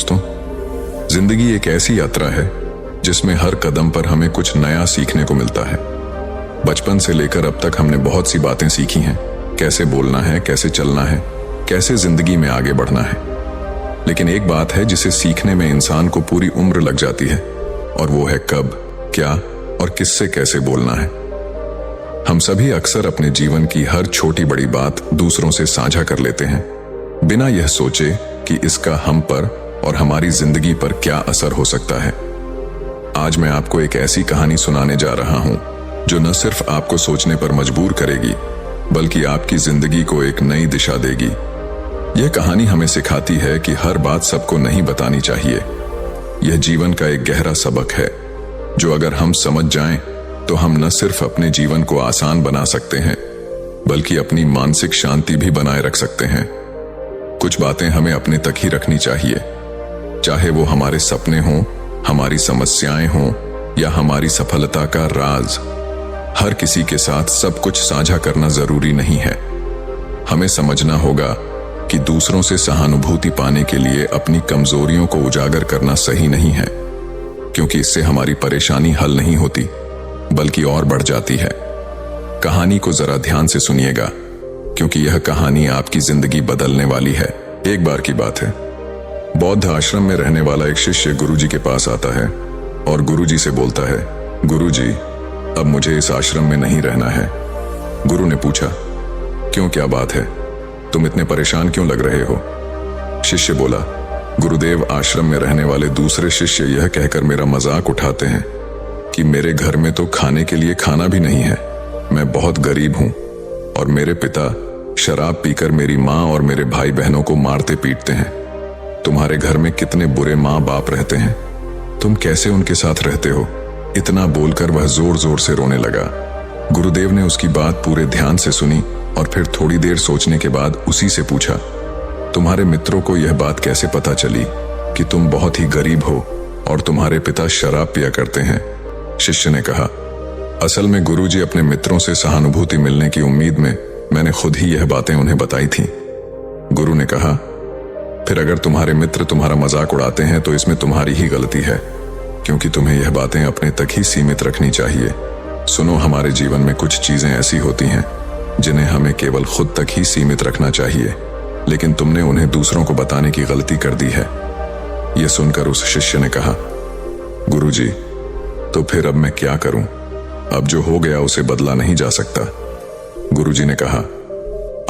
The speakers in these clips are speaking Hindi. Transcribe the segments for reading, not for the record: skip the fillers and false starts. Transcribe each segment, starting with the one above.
दोस्तों, जिंदगी एक ऐसी यात्रा है जिसमें हर कदम पर हमें कुछ नया सीखने को मिलता है। बचपन से लेकर अब तक हमने बहुत सी बातें सीखी हैं, कैसे बोलना है, कैसे चलना है, कैसे जिंदगी में आगे बढ़ना है। लेकिन एक बात है जिसे सीखने में इंसान को पूरी उम्र लग जाती है, और वो है कब, क्या और किससे कैसे बोलना है। हम सभी अक्सर अपने जीवन की हर छोटी बड़ी बात दूसरों से साझा कर लेते हैं, बिना यह सोचे कि इसका हम पर और हमारी जिंदगी पर क्या असर हो सकता है। आज मैं आपको एक ऐसी कहानी सुनाने जा रहा हूं जो न सिर्फ आपको सोचने पर मजबूर करेगी, बल्कि आपकी जिंदगी को एक नई दिशा देगी। यह कहानी हमें सिखाती है कि हर बात सबको नहीं बतानी चाहिए। यह जीवन का एक गहरा सबक है जो अगर हम समझ जाएं तो हम न सिर्फ अपने जीवन को आसान बना सकते हैं, बल्कि अपनी मानसिक शांति भी बनाए रख सकते हैं। कुछ बातें हमें अपने तक ही रखनी चाहिए, चाहे वो हमारे सपने हों, हमारी समस्याएं हों या हमारी सफलता का राज। हर किसी के साथ सब कुछ साझा करना जरूरी नहीं है। हमें समझना होगा कि दूसरों से सहानुभूति पाने के लिए अपनी कमजोरियों को उजागर करना सही नहीं है, क्योंकि इससे हमारी परेशानी हल नहीं होती बल्कि और बढ़ जाती है। कहानी को जरा ध्यान से सुनिएगा, क्योंकि यह कहानी आपकी जिंदगी बदलने वाली है। एक बार की बात है, बौद्ध आश्रम में रहने वाला एक शिष्य गुरुजी के पास आता है और गुरुजी से बोलता है, गुरुजी, अब मुझे इस आश्रम में नहीं रहना है। गुरु ने पूछा, क्यों, क्या बात है, तुम इतने परेशान क्यों लग रहे हो? शिष्य बोला, गुरुदेव, आश्रम में रहने वाले दूसरे शिष्य यह कहकर मेरा मजाक उठाते हैं कि मेरे घर में तो खाने के लिए खाना भी नहीं है। मैं बहुत गरीब हूं और मेरे पिता शराब पीकर मेरी माँ और मेरे भाई बहनों को मारते पीटते हैं। तुम्हारे घर में कितने बुरे माँ बाप रहते हैं, तुम कैसे उनके साथ रहते हो? इतना बोलकर वह जोर जोर से रोने लगा। गुरुदेव ने उसकी बात पूरे ध्यान से सुनी और फिर थोड़ी देर सोचने के बाद उसी से पूछा, तुम्हारे मित्रों को यह बात कैसे पता चली कि तुम बहुत ही गरीब हो और तुम्हारे पिता शराब पिया करते हैं? शिष्य ने कहा, असल में गुरुजी, अपने मित्रों से सहानुभूति मिलने की उम्मीद में मैंने खुद ही यह बातें उन्हें बताई थी। गुरु ने कहा, फिर अगर तुम्हारे मित्र तुम्हारा मजाक उड़ाते हैं तो इसमें तुम्हारी ही गलती है, क्योंकि तुम्हें यह बातें अपने तक ही सीमित रखनी चाहिए। सुनो, हमारे जीवन में कुछ चीजें ऐसी होती हैं जिन्हें हमें केवल खुद तक ही सीमित रखना चाहिए, लेकिन तुमने उन्हें दूसरों को बताने की गलती कर दी है। यह सुनकर उस शिष्य ने कहा, गुरुजी, तो फिर अब मैं क्या करूं? अब जो हो गया उसे बदला नहीं जा सकता। गुरुजी ने कहा,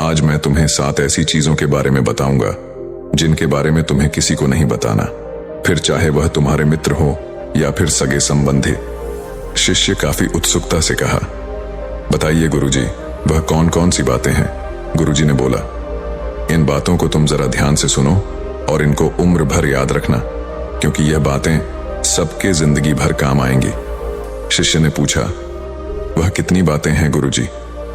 आज मैं तुम्हें 7 ऐसी चीजों के बारे में बताऊंगा जिनके बारे में तुम्हें किसी को नहीं बताना, फिर चाहे वह तुम्हारे मित्र हो या फिर सगे संबंधी। शिष्य काफी उत्सुकता से कहा, बताइए गुरुजी, वह कौन कौन सी बातें हैं? गुरुजी ने बोला, इन बातों को तुम जरा ध्यान से सुनो और इनको उम्र भर याद रखना, क्योंकि यह बातें सबके जिंदगी भर काम आएंगी। शिष्य ने पूछा, वह कितनी बातें हैं गुरुजी?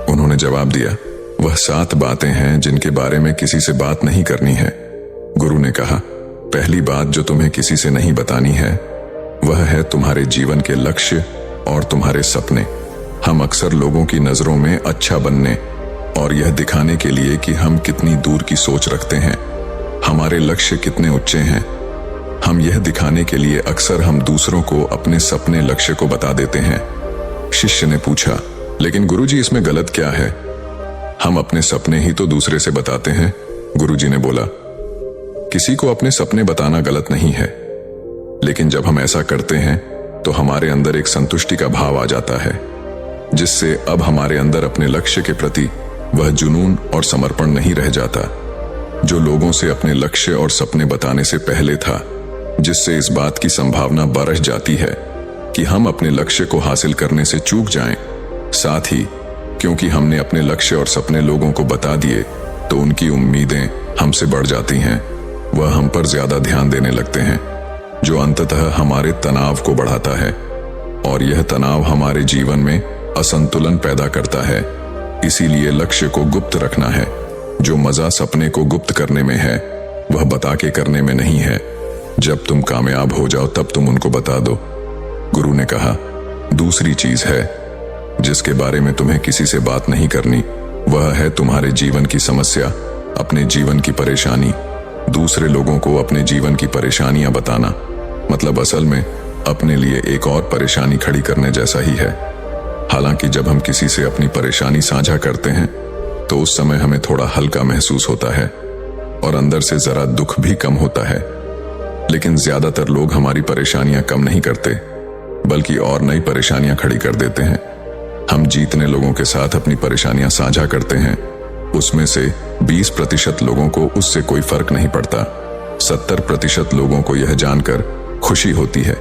उन्होंने जवाब दिया, वह 7 बातें हैं जिनके बारे में किसी से बात नहीं करनी है। गुरु ने कहा, पहली बात जो तुम्हें किसी से नहीं बतानी है वह है तुम्हारे जीवन के लक्ष्य और तुम्हारे सपने। हम अक्सर लोगों की नजरों में अच्छा बनने और यह दिखाने के लिए कि हम कितनी दूर की सोच रखते हैं, हमारे लक्ष्य कितने ऊंचे हैं, हम यह दिखाने के लिए अक्सर हम दूसरों को अपने सपने लक्ष्य को बता देते हैं। शिष्य ने पूछा, लेकिन गुरुजी, इसमें गलत क्या है? हम अपने सपने ही तो दूसरे से बताते हैं। गुरुजी ने बोला, किसी को अपने सपने बताना गलत नहीं है, लेकिन जब हम ऐसा करते हैं तो हमारे अंदर एक संतुष्टि का भाव आ जाता है, जिससे अब हमारे अंदर अपने लक्ष्य के प्रति वह जुनून और समर्पण नहीं रह जाता जो लोगों से अपने लक्ष्य और सपने बताने से पहले था, जिससे इस बात की संभावना बढ़ जाती है कि हम अपने लक्ष्य को हासिल करने से चूक जाएं। साथ ही क्योंकि हमने अपने लक्ष्य और सपने लोगों को बता दिए तो उनकी उम्मीदें हमसे बढ़ जाती हैं, वह हम पर ज्यादा ध्यान देने लगते हैं, जो अंततः हमारे तनाव को बढ़ाता है, और यह तनाव हमारे जीवन में असंतुलन पैदा करता है। इसीलिए लक्ष्य को गुप्त रखना है। जो मजा सपने को गुप्त करने में है वह बता के करने में नहीं है। जब तुम कामयाब हो जाओ तब तुम उनको बता दो। गुरु ने कहा, दूसरी चीज है जिसके बारे में तुम्हें किसी से बात नहीं करनी, वह है तुम्हारे जीवन की समस्या, अपने जीवन की परेशानी। दूसरे लोगों को अपने जीवन की परेशानियां बताना मतलब असल में अपने लिए एक और परेशानी खड़ी करने जैसा ही है। हालांकि जब हम किसी से अपनी परेशानी साझा करते हैं तो उस समय हमें थोड़ा हल्का महसूस होता है और अंदर से जरा दुख भी कम होता है। लेकिन ज्यादातर लोग हमारी परेशानियां कम नहीं करते बल्कि और नई परेशानियां खड़ी कर देते हैं। हम जितने लोगों के साथ अपनी परेशानियां साझा करते हैं उसमें से 20% लोगों को उससे कोई फर्क नहीं पड़ता। 70% लोगों को यह जानकर खुशी होती है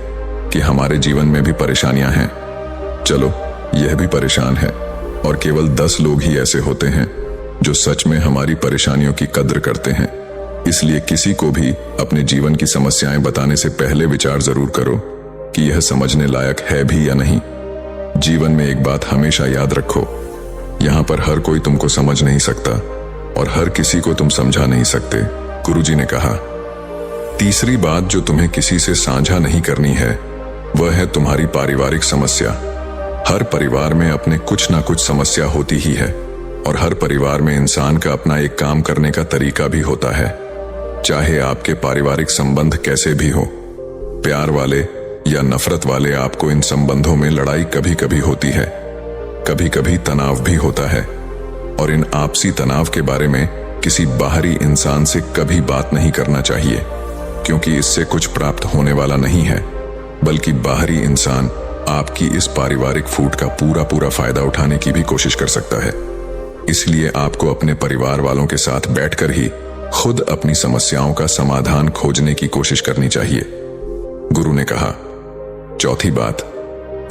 कि हमारे जीवन में भी परेशानियां हैं, चलो यह भी परेशान है। और केवल 10 लोग ही ऐसे होते हैं जो सच में हमारी परेशानियों की कद्र करते हैं। इसलिए किसी को भी अपने जीवन की समस्याएं बताने से पहले विचार जरूर करो कि यह समझने लायक है भी या नहीं। जीवन में एक बात हमेशा याद रखो, यहाँ पर हर कोई तुमको समझ नहीं सकता और हर किसी को तुम समझा नहीं सकते। गुरुजी ने कहा, तीसरी बात जो तुम्हें किसी से साझा नहीं करनी है वह है तुम्हारी पारिवारिक समस्या। हर परिवार में अपने कुछ ना कुछ समस्या होती ही है और हर परिवार में इंसान का अपना एक काम करने का तरीका भी होता है। चाहे आपके पारिवारिक संबंध कैसे भी हो, प्यार वाले या नफरत वाले, आपको इन संबंधों में लड़ाई कभी कभी होती है, कभी कभी तनाव भी होता है। और इन आपसी तनाव के बारे में किसी बाहरी इंसान से कभी बात नहीं करना चाहिए, क्योंकि इससे कुछ प्राप्त होने वाला नहीं है, बल्कि बाहरी इंसान आपकी इस पारिवारिक फूट का पूरा फायदा उठाने की भी कोशिश कर सकता है। इसलिए आपको अपने परिवार वालों के साथ बैठकर ही खुद अपनी समस्याओं का समाधान खोजने की कोशिश करनी चाहिए। गुरु ने कहा, चौथी बात,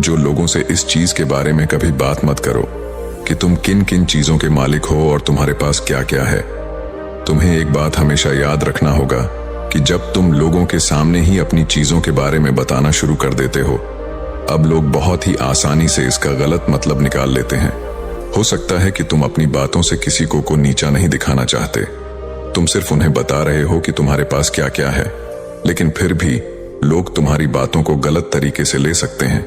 जो लोगों से इस चीज के बारे में कभी बात मत करो कि तुम किन किन चीजों के मालिक हो और तुम्हारे पास क्या क्या है। तुम्हें एक बात हमेशा याद रखना होगा कि जब तुम लोगों के सामने ही अपनी चीजों के बारे में बताना शुरू कर देते हो, अब लोग बहुत ही आसानी से इसका गलत मतलब निकाल लेते हैं। हो सकता है कि तुम अपनी बातों से किसी को नीचा नहीं दिखाना चाहते, तुम सिर्फ उन्हें बता रहे हो कि तुम्हारे पास क्या क्या है, लेकिन फिर भी लोग तुम्हारी बातों को गलत तरीके से ले सकते हैं।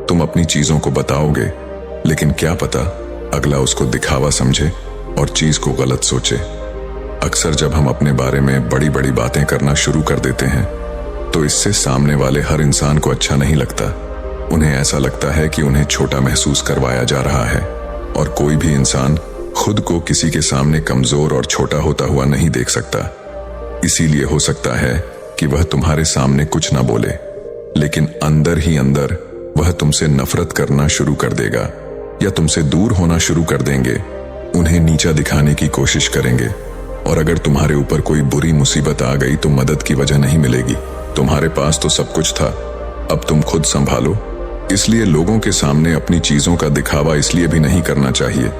तुम अपनी चीजों को बताओगे, लेकिन क्या पता अगला उसको दिखावा समझे और चीज को गलत सोचे। अक्सर जब हम अपने बारे में बड़ी बड़ी बातें करना शुरू कर देते हैं तो इससे सामने वाले हर इंसान को अच्छा नहीं लगता। उन्हें ऐसा लगता है कि उन्हें छोटा महसूस करवाया जा रहा है, और कोई भी इंसान खुद को किसी के सामने कमजोर और छोटा होता हुआ नहीं देख सकता। इसीलिए हो सकता है कि वह तुम्हारे सामने कुछ ना बोले, लेकिन अंदर ही अंदर वह तुमसे नफरत करना शुरू कर देगा या तुमसे दूर होना शुरू कर देंगे, उन्हें नीचा दिखाने की कोशिश करेंगे। और अगर तुम्हारे ऊपर कोई बुरी मुसीबत आ गई तो मदद की वजह नहीं मिलेगी। तुम्हारे पास तो सब कुछ था, अब तुम खुद संभालो। इसलिए लोगों के सामने अपनी चीजों का दिखावा इसलिए भी नहीं करना चाहिए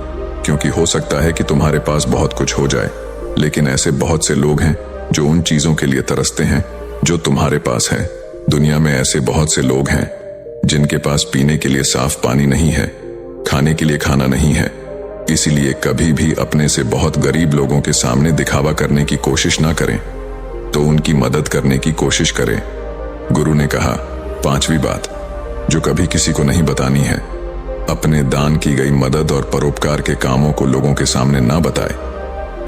क्योंकि हो सकता है कि तुम्हारे पास बहुत कुछ हो जाए, लेकिन ऐसे बहुत से लोग हैं जो उन चीजों के लिए तरसते हैं जो तुम्हारे पास है। दुनिया में ऐसे बहुत से लोग हैं जिनके पास पीने के लिए साफ पानी नहीं है, खाने के लिए खाना नहीं है। इसीलिए कभी भी अपने से बहुत गरीब लोगों के सामने दिखावा करने की कोशिश ना करें, तो उनकी मदद करने की कोशिश करें। गुरु ने कहा, पांचवी बात जो कभी किसी को नहीं बतानी है, अपने दान की गई मदद और परोपकार के कामों को लोगों के सामने ना बताए।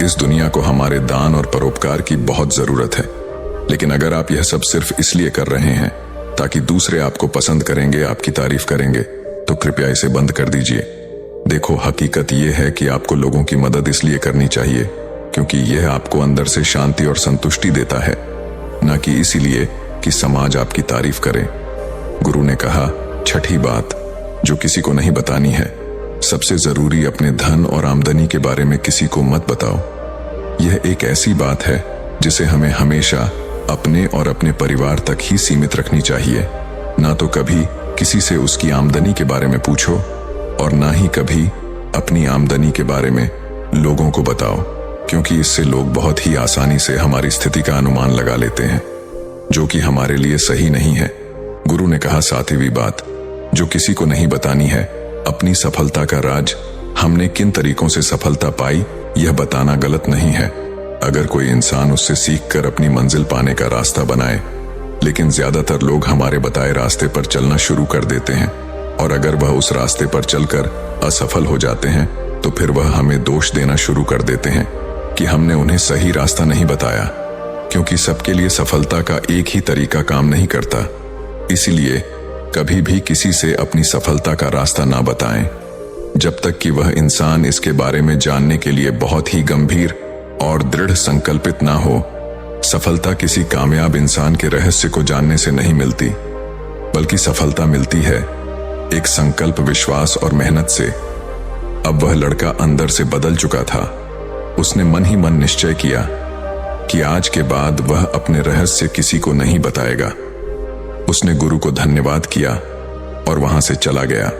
इस दुनिया को हमारे दान और परोपकार की बहुत जरूरत है, लेकिन अगर आप यह सब सिर्फ इसलिए कर रहे हैं ताकि दूसरे आपको पसंद करेंगे, आपकी तारीफ करेंगे, तो कृपया इसे बंद कर दीजिए। देखो, हकीकत यह है कि आपको लोगों की मदद इसलिए करनी चाहिए क्योंकि यह आपको अंदर से शांति और संतुष्टि देता है, न कि इसीलिए कि समाज आपकी तारीफ करे। गुरु ने कहा, छठी बात जो किसी को नहीं बतानी है, सबसे जरूरी अपने धन और आमदनी के बारे में किसी को मत बताओ। यह एक ऐसी बात है जिसे हमें हमेशा अपने और अपने परिवार तक ही सीमित रखनी चाहिए। ना तो कभी किसी से उसकी आमदनी के बारे में पूछो और ना ही कभी अपनी आमदनी के बारे में लोगों को बताओ, क्योंकि इससे लोग बहुत ही आसानी से हमारी स्थिति का अनुमान लगा लेते हैं, जो कि हमारे लिए सही नहीं है। गुरु ने कहा, सातवीं बात जो किसी को नहीं बतानी है, अपनी सफलता का राज, हमने किन तरीकों से सफलता पाई यह बताना गलत नहीं है। अगर कोई इंसान उससे सीखकर अपनी मंजिल पाने का रास्ता बनाए, लेकिन ज्यादातर लोग हमारे बताए रास्ते पर चलना शुरू कर देते हैं, और अगर वह उस रास्ते पर चलकर असफल हो जाते हैं तो फिर वह हमें दोष देना शुरू कर देते हैं कि हमने उन्हें सही रास्ता नहीं बताया। क्योंकि सबके लिए सफलता का एक ही तरीका काम नहीं करता। इसलिए कभी भी किसी से अपनी सफलता का रास्ता ना बताएं जब तक कि वह इंसान इसके बारे में जानने के लिए बहुत ही गंभीर और दृढ़ संकल्पित ना हो। सफलता किसी कामयाब इंसान के रहस्य को जानने से नहीं मिलती, बल्कि सफलता मिलती है एक संकल्प, विश्वास और मेहनत से। अब वह लड़का अंदर से बदल चुका था। उसने मन ही मन निश्चय किया कि आज के बाद वह अपने रहस्य किसी को नहीं बताएगा। उसने गुरु को धन्यवाद किया और वहां से चला गया।